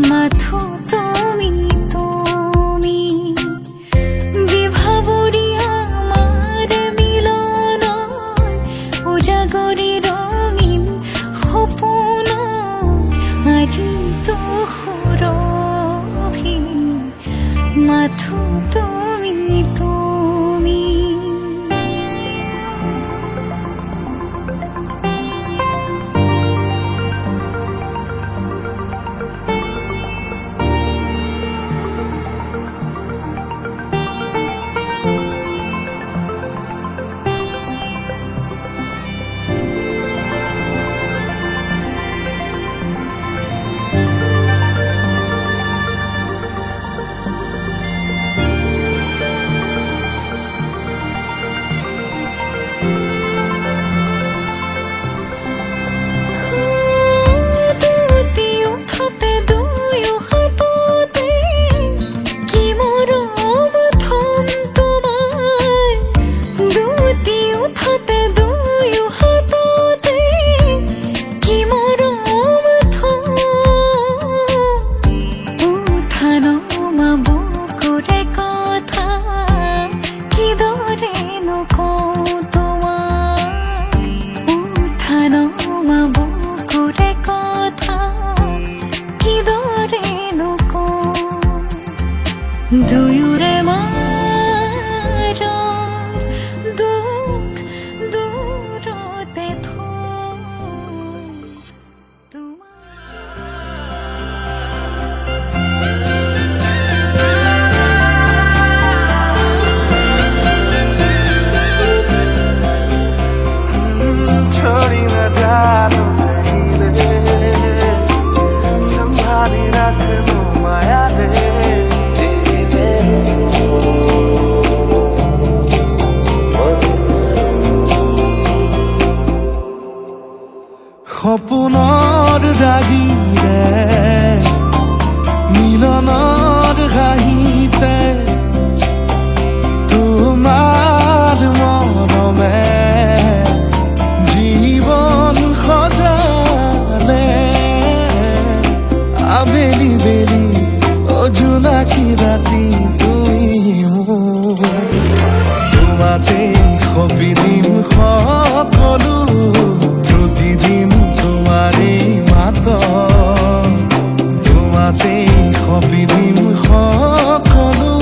মাথো তুমি তুমি বিভাবৰী আমাৰ মিলন উজাগৰি ৰঙিন সপোন আজি তো সুৰভি মাথো তুমি তুমি দুয়োৰে মাজৰ দুখ দূৰতে छोड़ी न जानो कहीं संभाली रख लो माया दे সপোনৰ ৰাগিৰে মিলনৰ ঘাঁহিতে তোমাৰ মৰমে জীৱন সজালে আবেলি বেলি জোনাকী ৰাতি তুমি তোমাতে সবিদিন সকলো প্ৰতিদিন তোমাৰে মাত তোমাতে সবিদিন সকলো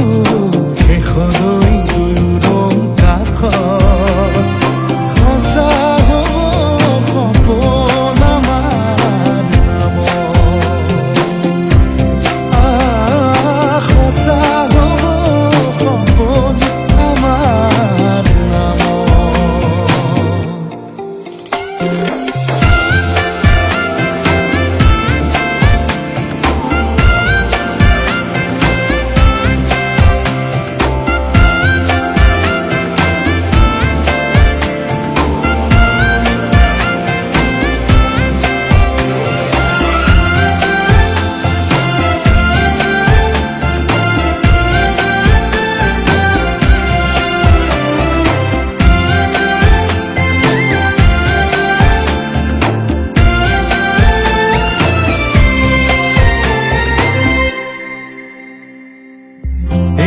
শেষলৈ দুয়োৰং কাষত সঁচা হ'ব সপোন আমাৰ নামত সঁচা হ'ব সপোন আমাৰ নামত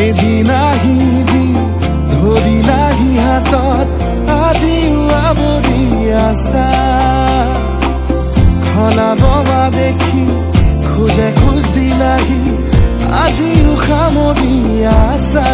এদিন আহিবি ধৰিলাহি হাতত আজিও আৱৰি আছা খলাববা দেখি খোজে খোজ দিলাহি আজিও সামৰি আছা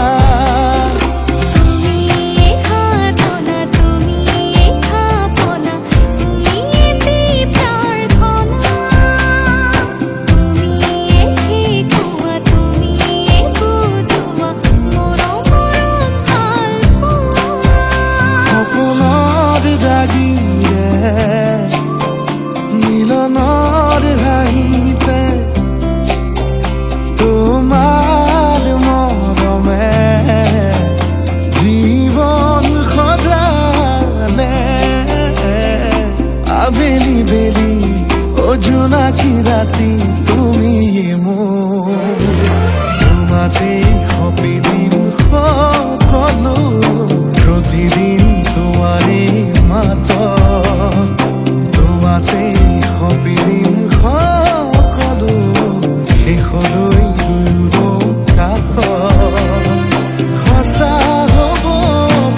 মিলনৰ হাঁহিতে তোমাৰ মৰমে জীৱন সজালে আবেলি বেলি জোনাকী ৰাতি তুমি মোৰ তোমাতে সবিদিন সকলো প্ৰতিদিন তোমাৰে মাত তোমাতে সবিদিন সকলো শেষলৈ দুয়ো কাষত সঁচা হ'ব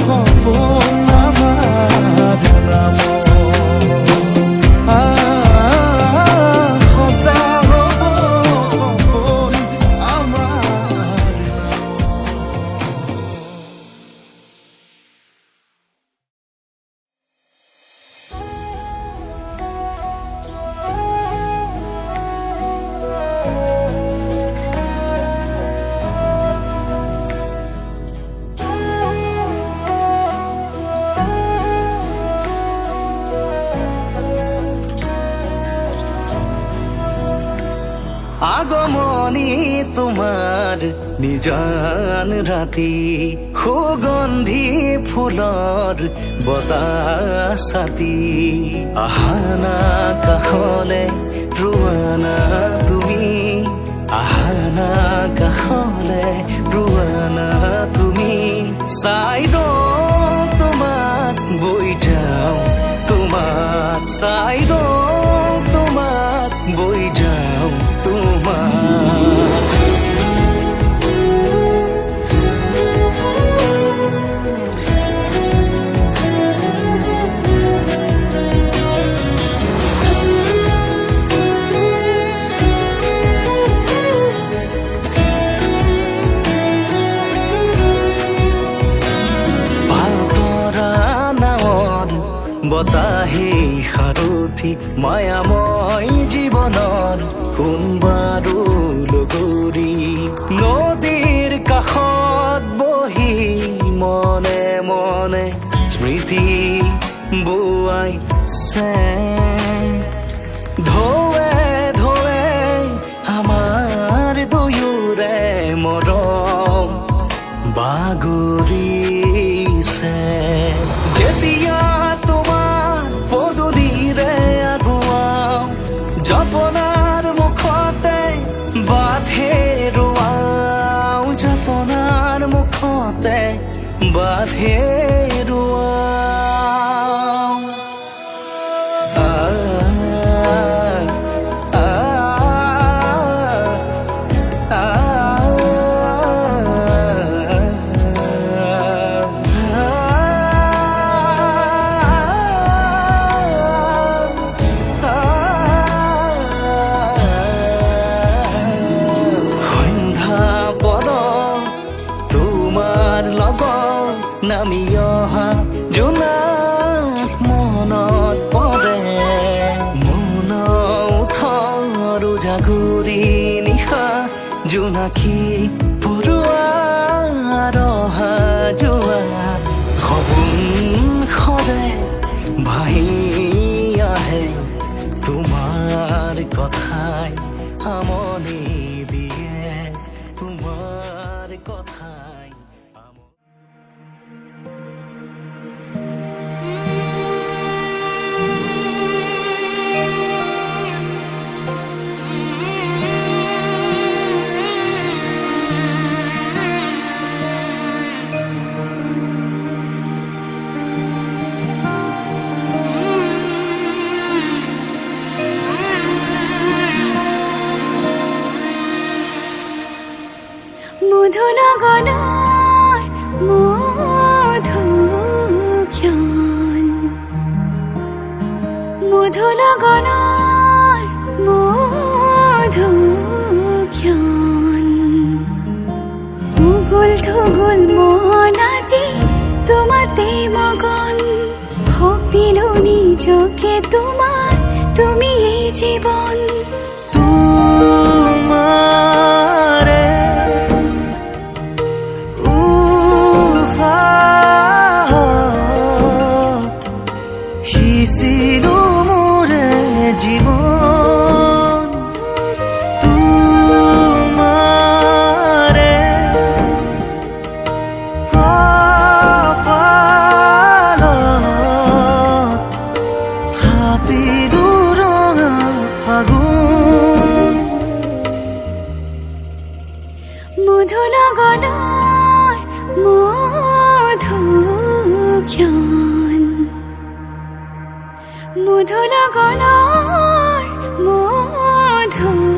সপোন আমাৰ নামত সঁচা হ'ব সপোন আমাৰ আগমনী তোমাৰ নিজান ৰাতি সুগন্ধি ফুলৰ বতাহ ছাতি আহানা কাষলে ৰোৱানা তুমি আহানা কাষলে ৰোৱানা তুমি চাই ৰওঁ তোমাক বৈ যাওঁ তোমাক চাই ৰওঁ তোমাক বৈ যাওঁ তোমাক পাতৰা নাৱৰ বতাহে সাৰথি মায়াময় জীৱনৰ কোনবাৰো লগৰী নদীৰ কাষত বহি মনে মনে স্মৃতি বোৱাইছে ঢৌৱে ঢৌৱে আমাৰ দুয়োৰে মৰম বাগৰিছে যেতিয়া তোমাৰ পদূলিৰে আগুৱাও জপনাৰ মুখতে বাঁধে ৰোৱাও জপনাৰ মুখতে বাঁধে ৰোৱাও নামি অহা জোনাক মনত পৰে মন উঠৰ জাগৰি নিশা জোনাকী পৰুৱা ৰহা যোৱা সপোন সৰে ভাহি আহে তোমাৰ কথাই আমনি দিয়ে তোমাৰ কথাই মধুনগনৰ মধুক্ষণ মধুনগনৰ মধুক্ষণ উগুল থুগুল মন আজি তোমাতে মগন সপিলো নিজকে তোমাৰ তুমি এই জীৱন তোমাৰে সিঁচিলো মোৰে জীৱন তোমাৰে কপালত থাপিলো ৰঙা ফাগুন মধুনগনৰ মধুক্ষণ মধুনগনৰ মধুক্ষণ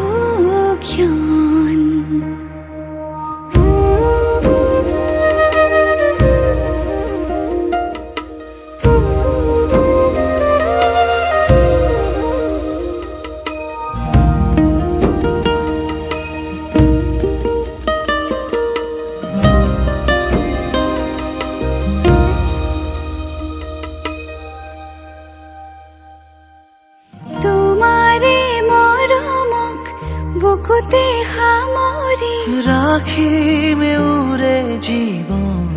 বুকুতে সামৰি ৰাখিমে উৰে জীৱন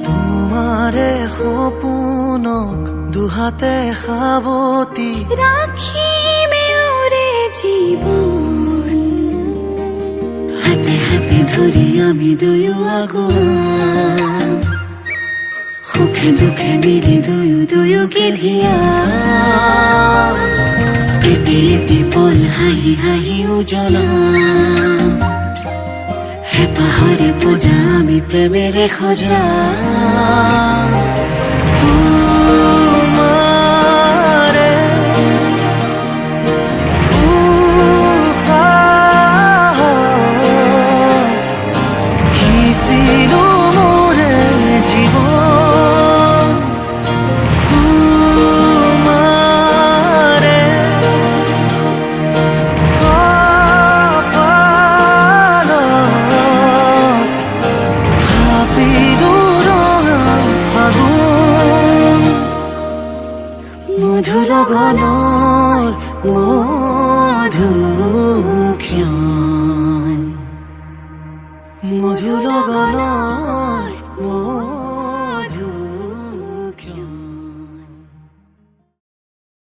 তোমাৰে সপোনক দুহাতে সাৱতি ৰাখিমে উৰে জীৱন হাতে হাতে ধৰি আমি দুয়ো আগুৱাম সুখে দুখে মিলি দুয়ো গিলিয়াম এটি এটি পল হাঁহি হাঁহি উজ্বলাম হেঁপাহৰে পূজা আমি প্ৰেমেৰে সজাম তোমাৰে উশাহত সিঁচিলো মোৰে জীৱন তোমাৰে কপালত ভাবিলো ৰঙা ফাগুন মধুৰ গণৰ মধুক্ষণ মধুৰ গণৰ